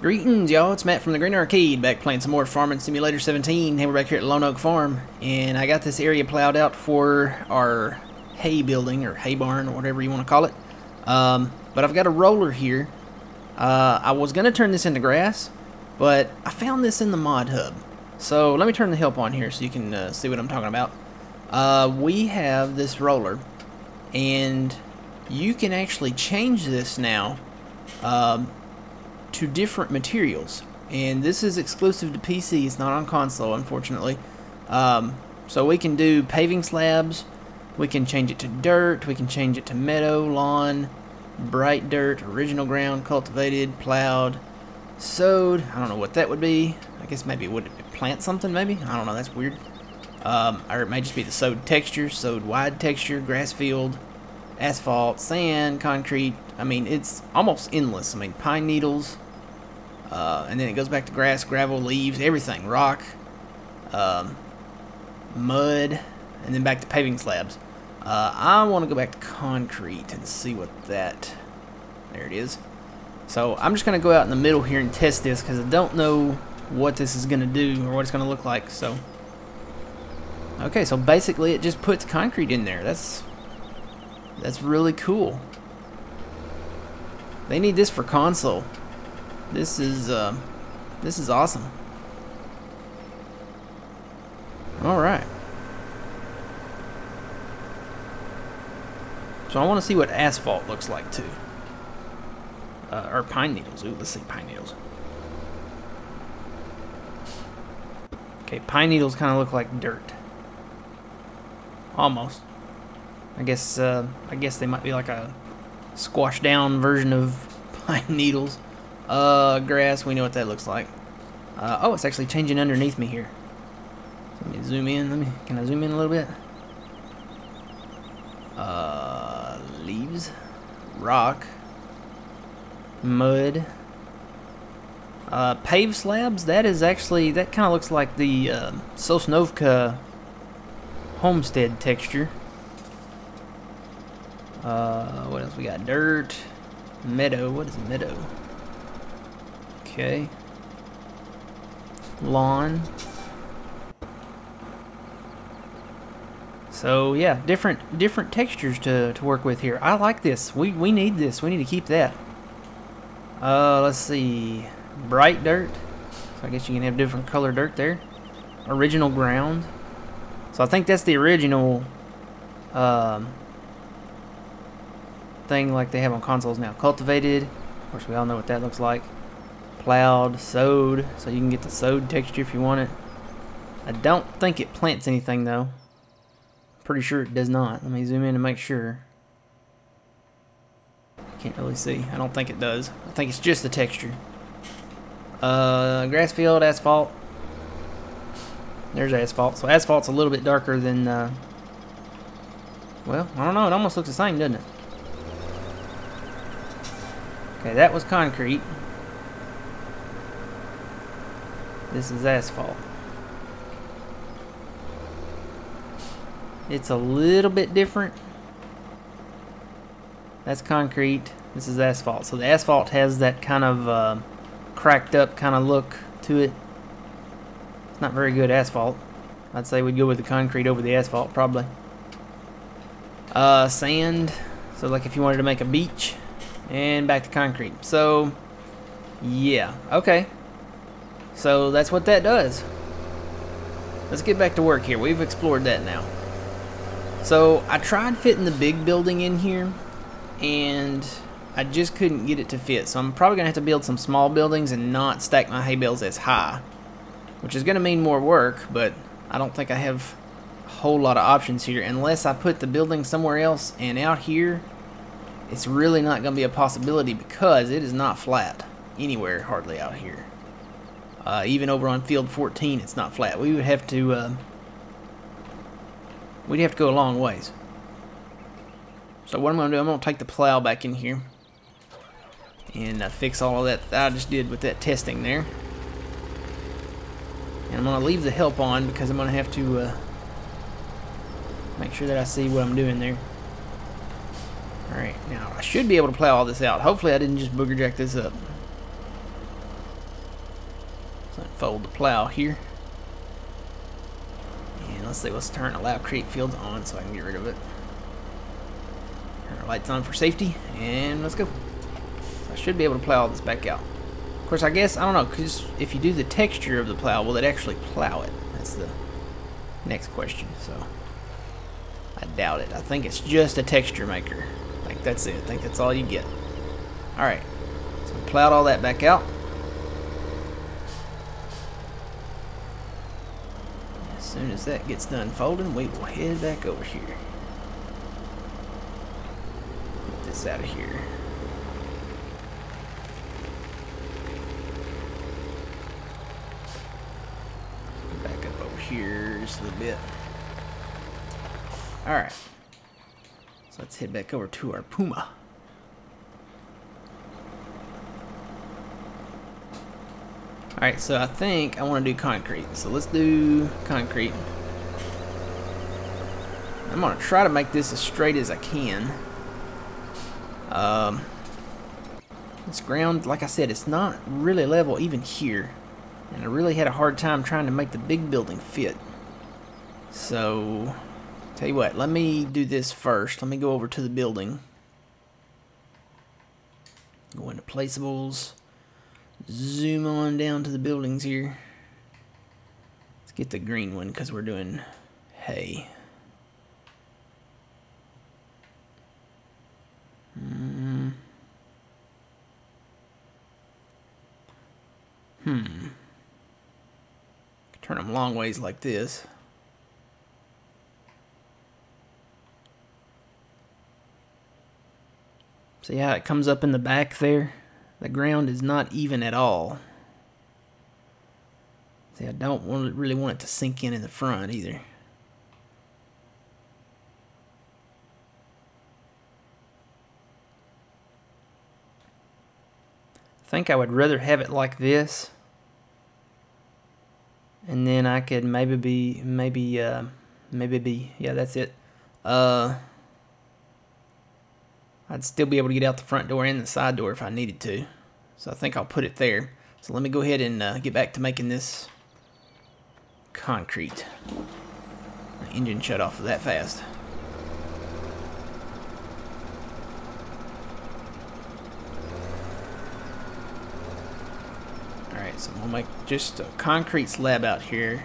Greetings, y'all. It's Matt from the Green Arcade, back playing some more Farming Simulator 17. Hey, we're back here at Lone Oak Farm, and I got this area plowed out for our hay building, or hay barn, or whatever you want to call it. But I've got a roller here. I was going to turn this into grass, but I found this in the mod hub. So let me turn the help on here so you can see what I'm talking about. We have this roller, and you can actually change this now to different materials, and this is exclusive to PC. It's not on console, unfortunately. So we can do paving slabs, we can change it to dirt, we can change it to meadow, lawn, bright dirt, original ground, cultivated, plowed, sowed. I don't know what that would be. I guess maybe would it plant something, maybe? I don't know, that's weird. Or it may just be the sowed texture, sowed wide texture, grass field, asphalt, sand, concrete. I mean, it's almost endless. I mean, pine needles, and then it goes back to grass, gravel, leaves, everything, rock, mud, and then back to paving slabs. I want to go back to concrete and see what that, there it is. So I'm just going to go out in the middle here and test this because I don't know what this is going to do or what it's going to look like. So, okay, so basically it just puts concrete in there. That's really cool. They need this for console. This is awesome. All right. So I want to see what asphalt looks like too. Or pine needles. Ooh, let's see pine needles. Okay, pine needles kind of look like dirt. Almost. I guess they might be like a squashed down version of pine needles. Grass, we know what that looks like. Oh, it's actually changing underneath me here. Let me zoom in. Can I zoom in a little bit? Leaves, rock, mud, paved slabs. That kind of looks like the Sosnovka homestead texture. What else we got? Dirt, meadow. What is meadow? Okay. Lawn. So yeah, different textures to work with here. I like this. We need this. We need to keep that. Let's see. Bright dirt. So I guess you can have different color dirt there. Original ground. So I think that's the original thing like they have on consoles now. Cultivated. Of course, we all know what that looks like. Plowed, sowed. So you can get the sowed texture if you want it. I don't think it plants anything though. Pretty sure it does not. Let me zoom in and make sure. Can't really see. I don't think it does. I think it's just the texture. Grass field, asphalt. There's asphalt. So asphalt's a little bit darker than, well, I don't know. It almost looks the same, doesn't it? Okay, that was concrete. This is asphalt. It's a little bit different. That's concrete. This is asphalt. So the asphalt has that kind of cracked up kind of look to it. It's not very good asphalt. I'd say we'd go with the concrete over the asphalt probably. Sand. So like if you wanted to make a beach. And back to concrete. So yeah. Okay. So that's what that does. Let's get back to work here. We've explored that now. So I tried fitting the big building in here, and I just couldn't get it to fit. So I'm probably going to have to build some small buildings and not stack my hay bales as high, which is going to mean more work, but I don't think I have a whole lot of options here unless I put the building somewhere else. And out here, it's really not going to be a possibility because it is not flat anywhere hardly out here. Even over on field 14, it's not flat. We would have to we'd have to go a long ways. So what I'm going to do, I'm going to take the plow back in here and fix all of that I just did with that testing there. And I'm going to leave the help on because I'm going to have to make sure that I see what I'm doing there. Alright, now I should be able to plow all this out. Hopefully I didn't just booger jack this up. fold the plow here. And let's see, let's turn allow create fields on so I can get rid of it. Turn our lights on for safety, and let's go. So I should be able to plow all this back out. Of course, I guess, I don't know, because if you do the texture of the plow, will it actually plow it? That's the next question, so I doubt it. I think it's just a texture maker. Like, that's it. I think that's all you get. Alright, so we plowed all that back out. As soon as that gets done folding, we will head back over here. Get this out of here. Back up over here just a little bit. Alright. So let's head back over to our Puma. Alright, so I think I want to do concrete. So let's do concrete. I'm going to try to make this as straight as I can. This ground, like I said, it's not really level even here. And I really had a hard time trying to make the big building fit. So, tell you what, let me do this first. Let me go over to the building. Go into placeables. Zoom on down to the buildings here. Let's get the green one because we're doing hay. Turn them long ways like this. See how it comes up in the back there? The ground is not even at all. See, I don't really want it to sink in the front either. I think I would rather have it like this. And then I could maybe, yeah, that's it. I'd still be able to get out the front door and the side door if I needed to. So I think I'll put it there. So let me go ahead and get back to making this concrete. My engine shut off that fast. Alright, so we'll make just a concrete slab out here.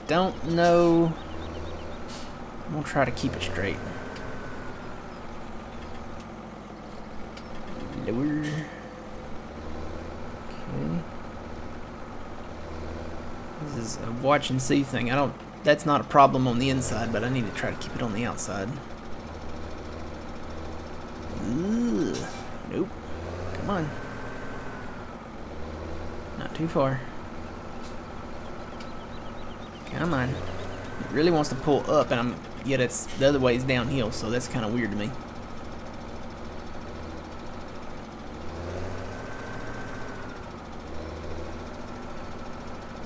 Don't know. I'm going to try to keep it straight. Lower. Okay. This is a watch and see thing. That's not a problem on the inside, but I need to try to keep it on the outside. Ugh. Nope. Come on. Not too far. Come on. It really wants to pull up, and yet it's the other way is downhill, so that's kind of weird to me.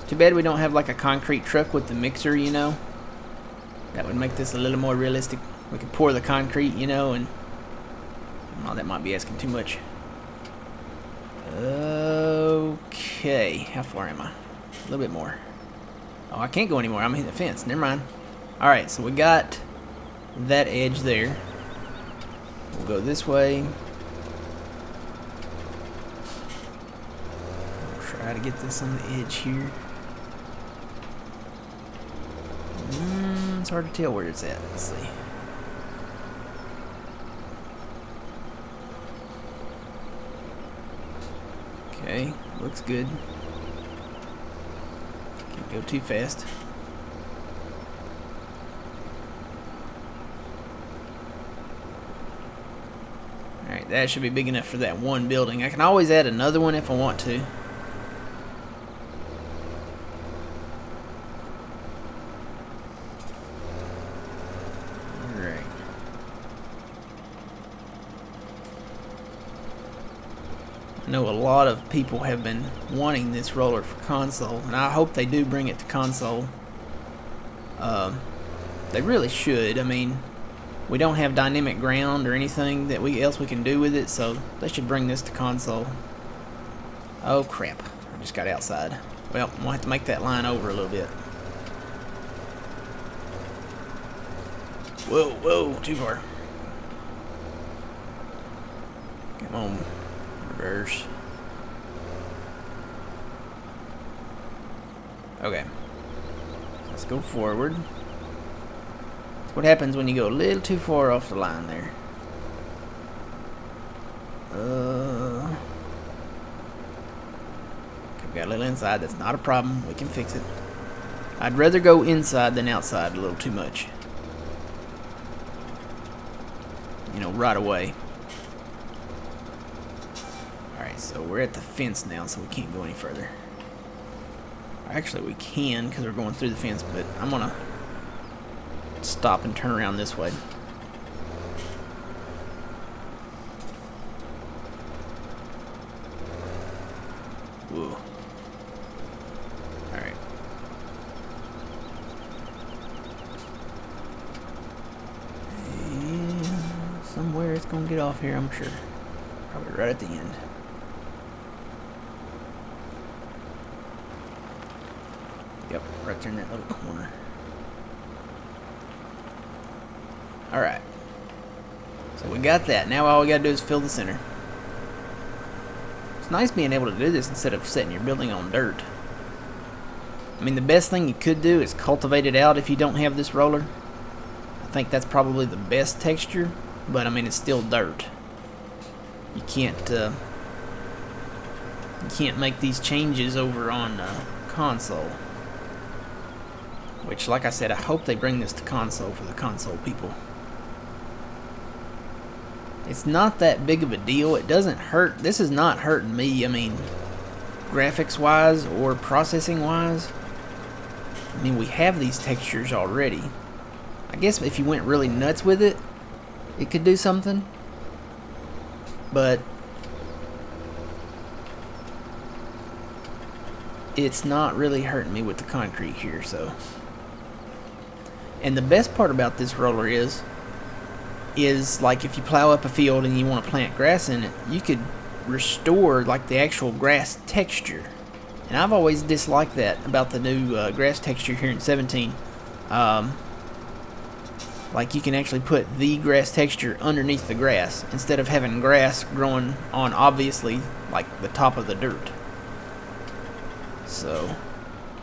Too bad we don't have like a concrete truck with the mixer, you know. That would make this a little more realistic. We could pour the concrete, you know, and oh, that might be asking too much. Okay, how far am I? A little bit more. Oh, I can't go anymore. I'm hitting the fence. Never mind. All right, so we got that edge there. We'll go this way. We'll try to get this on the edge here. It's hard to tell where it's at. Let's see. Okay, looks good. Can't go too fast. Alright, that should be big enough for that one building. I can always add another one if I want to. I know a lot of people have been wanting this roller for console, and I hope they do bring it to console. They really should. I mean, we don't have dynamic ground or anything that else we can do with it, so they should bring this to console. Oh crap, I just got outside. Well, we'll have to make that line over a little bit. Whoa, whoa, too far. Come on, reverse. Okay. Let's go forward. That's what happens when you go a little too far off the line there. We got a little inside. That's not a problem. We can fix it. I'd rather go inside than outside a little too much. You know, right away. Alright, so we're at the fence now, so we can't go any further. Actually, we can because we're going through the fence, but I'm going to stop and turn around this way. Whoa. Alright. And somewhere it's going to get off here, I'm sure. Probably right at the end. Yep, right there in that little corner. Alright. So we got that. Now all we gotta do is fill the center. It's nice being able to do this instead of setting your building on dirt. I mean, the best thing you could do is cultivate it out if you don't have this roller. I think that's probably the best texture, but I mean, it's still dirt. You can't make these changes over on console. Which, like I said, I hope they bring this to console for the console people. It's not that big of a deal. It doesn't hurt. This is not hurting me. I mean, graphics-wise or processing-wise. I mean, we have these textures already. I guess if you went really nuts with it, it could do something. But it's not really hurting me with the concrete here, so. And the best part about this roller is like if you plow up a field and you want to plant grass in it, you could restore like the actual grass texture. And I've always disliked that about the new grass texture here in 17. Like you can actually put the grass texture underneath the grass instead of having grass growing on obviously like the top of the dirt. So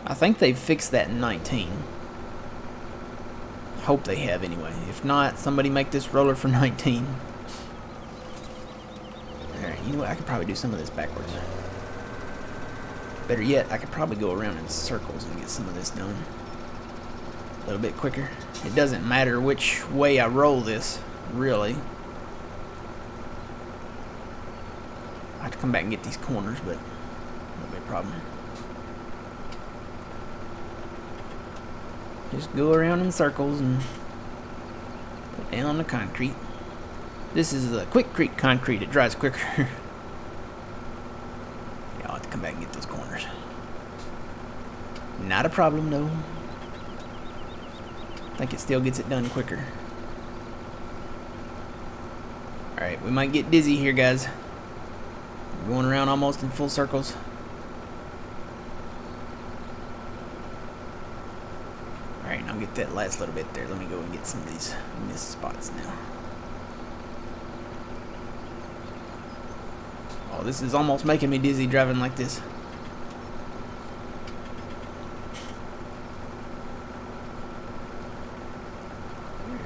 I think they've fixed that in 19. Hope they have anyway. If not, somebody make this roller for 19. Alright, you know what? I could probably do some of this backwards. Better yet, I could probably go around in circles and get some of this done a little bit quicker. It doesn't matter which way I roll this, really. I have to come back and get these corners, but won't be a problem. Just go around in circles and put down the concrete. This is a Quikrete concrete. It dries quicker. Yeah, I'll have to come back and get those corners. Not a problem, though. I think it still gets it done quicker. Alright, we might get dizzy here, guys. We're going around almost in full circles. Alright, I'll get that last little bit there. Let me go and get some of these missed spots now. Oh, this is almost making me dizzy driving like this.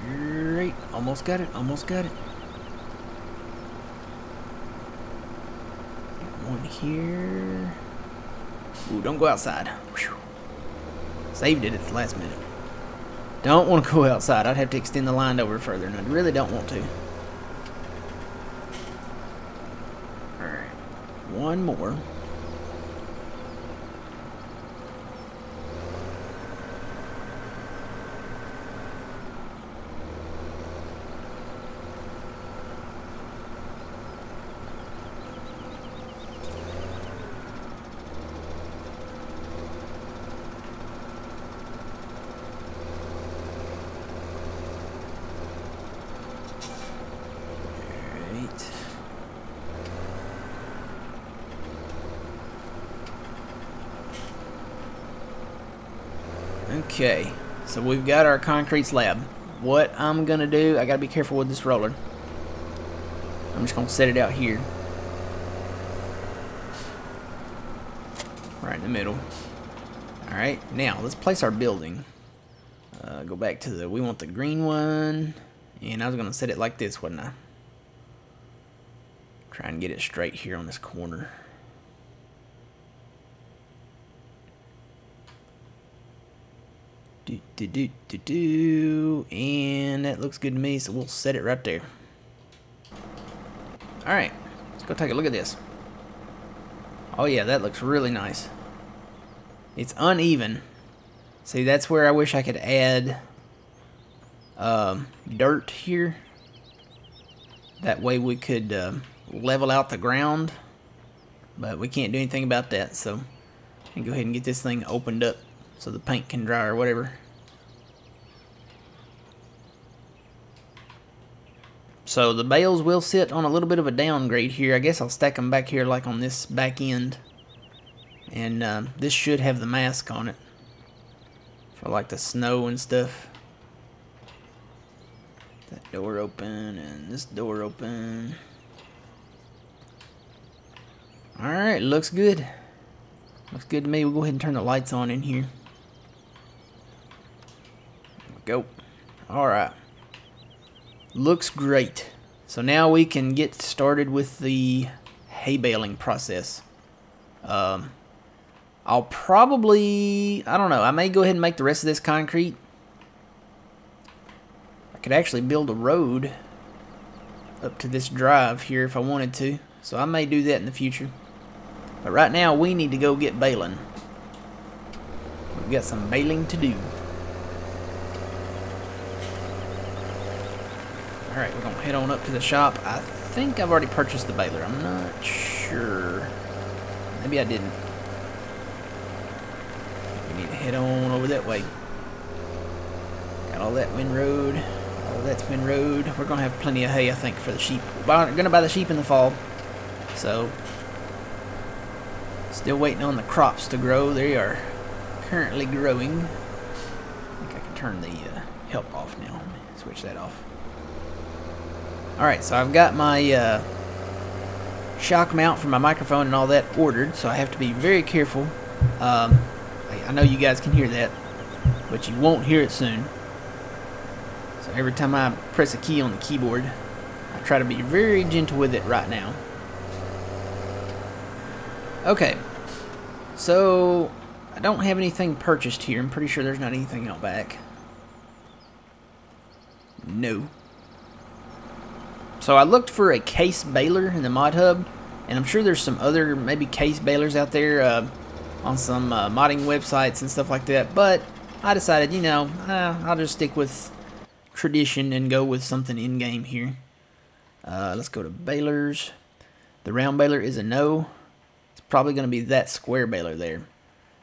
Alright, almost got it, almost got it. Got one here. Ooh, don't go outside. Whew. Saved it at the last minute. Don't want to go outside. I'd have to extend the line over further, and I really don't want to. Alright. One more. Okay, so we've got our concrete slab. What I'm gonna do, I gotta be careful with this roller. I'm just gonna set it out here, right in the middle. All right, now let's place our building. Go back to we want the green one, and I was gonna set it like this, wasn't I? Try and get it straight here on this corner. And that looks good to me, so we'll set it right there. Alright, let's go take a look at this. Oh yeah, that looks really nice. It's uneven. See, that's where I wish I could add dirt here. That way we could level out the ground. But we can't do anything about that, so I can go ahead and get this thing opened up so the paint can dry or whatever. So the bales will sit on a little bit of a downgrade here. I guess I'll stack them back here like on this back end. And this should have the mask on it for like the snow and stuff. That door open and this door open. Alright, looks good. Looks good to me. We'll go ahead and turn the lights on in here. There we go. Alright. Looks great. So now we can get started with the hay baling process. I'll probably, I don't know, I may go ahead and make the rest of this concrete. I could actually build a road up to this drive here if I wanted to. So I may do that in the future. But right now we need to go get baling. We've got some baling to do. Alright, we're going to head on up to the shop. I think I've already purchased the baler. I'm not sure. Maybe I didn't. We need to head on over that way. Got all that windroad. All that's windroad. We're going to have plenty of hay, I think, for the sheep. We're going to buy the sheep in the fall. So, still waiting on the crops to grow. They are currently growing. I think I can turn the help off now. Let me switch that off. Alright, so I've got my shock mount for my microphone and all that ordered, so I have to be very careful. I know you guys can hear that, but you won't hear it soon. So every time I press a key on the keyboard, I try to be very gentle with it right now. Okay, so I don't have anything purchased here. I'm pretty sure there's not anything out back. No. So I looked for a case baler in the mod hub, and I'm sure there's some other maybe case balers out there on some modding websites and stuff like that, but I decided, you know, I'll just stick with tradition and go with something in-game here. Let's go to balers. The round baler is a no. It's probably going to be that square baler there.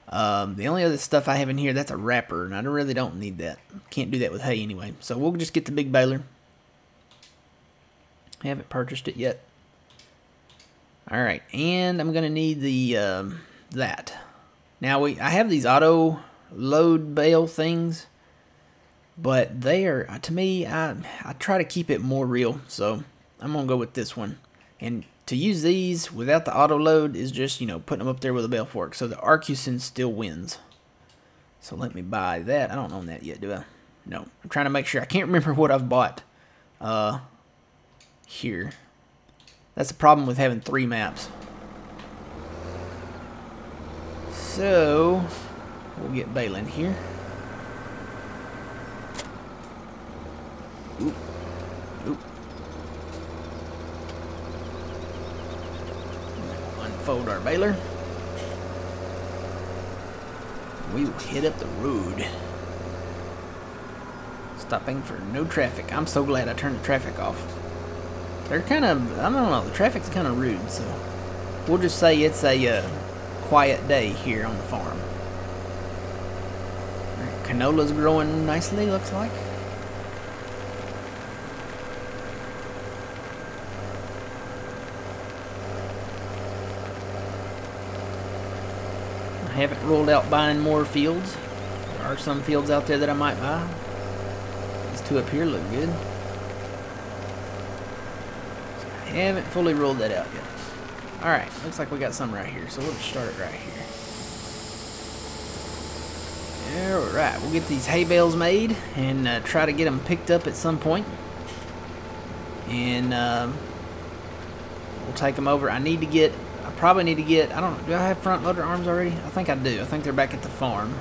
The only other stuff I have in here, that's a wrapper, and I really don't need that. Can't do that with hay anyway. So we'll just get the big baler. I haven't purchased it yet. Alright, and I'm going to need the that. Now, I have these auto load bale things, but they are, to me, I try to keep it more real, so I'm going to go with this one. And to use these without the auto load is just, you know, putting them up there with a bale fork. So the Arcuson still wins. So let me buy that. I don't own that yet, do I? No. I'm trying to make sure. I can't remember what I've bought here. That's the problem with having 3 maps. So we'll get baling here. Oop. Oop. Unfold our baler. We will hit up the road. Stopping for no traffic. I'm so glad I turned the traffic off. They're kind of, I don't know, the traffic's kind of rude, so we'll just say it's a quiet day here on the farm. Right, canola's growing nicely, looks like. I haven't ruled out buying more fields. There are some fields out there that I might buy. These two up here look good. So I haven't fully ruled that out yet. Alright, looks like we got some right here, so we'll just start it right here. Alright, we'll get these hay bales made and try to get them picked up at some point. And we'll take them over. I probably need to get, I don't know, do I have front loader arms already? I think I do. I think they're back at the farm.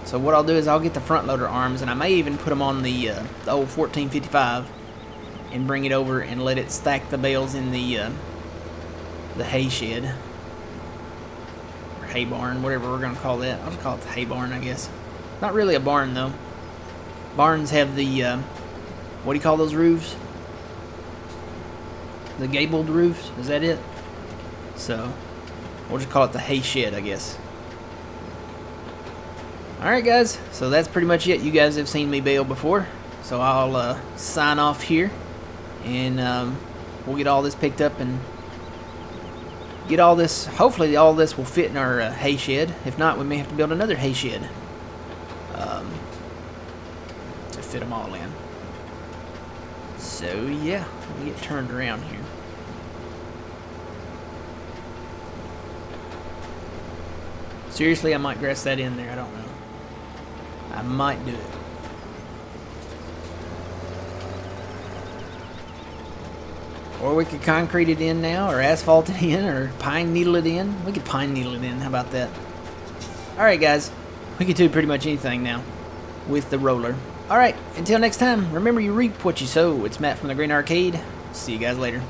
So what I'll do is I'll get the front loader arms, and I may even put them on the old 1455 and bring it over and let it stack the bales in the hay shed. Or hay barn, whatever we're going to call that. I'll just call it the hay barn, I guess. Not really a barn, though. Barns have the, what do you call those roofs? The gabled roofs, is that it? So, we'll just call it the hay shed, I guess. Alright guys, so that's pretty much it. You guys have seen me bale before, so I'll sign off here, and we'll get all this picked up and get all this, hopefully all this will fit in our hay shed. If not, we may have to build another hay shed to fit them all in. So yeah, let me get turned around here. Seriously, I might grass that in there, I don't know. I might do it. Or we could concrete it in now, or asphalt it in, or pine needle it in. We could pine needle it in, how about that? Alright guys, we could do pretty much anything now with the roller. Alright, until next time, remember you reap what you sow. It's Matt from the Green Arcade. See you guys later.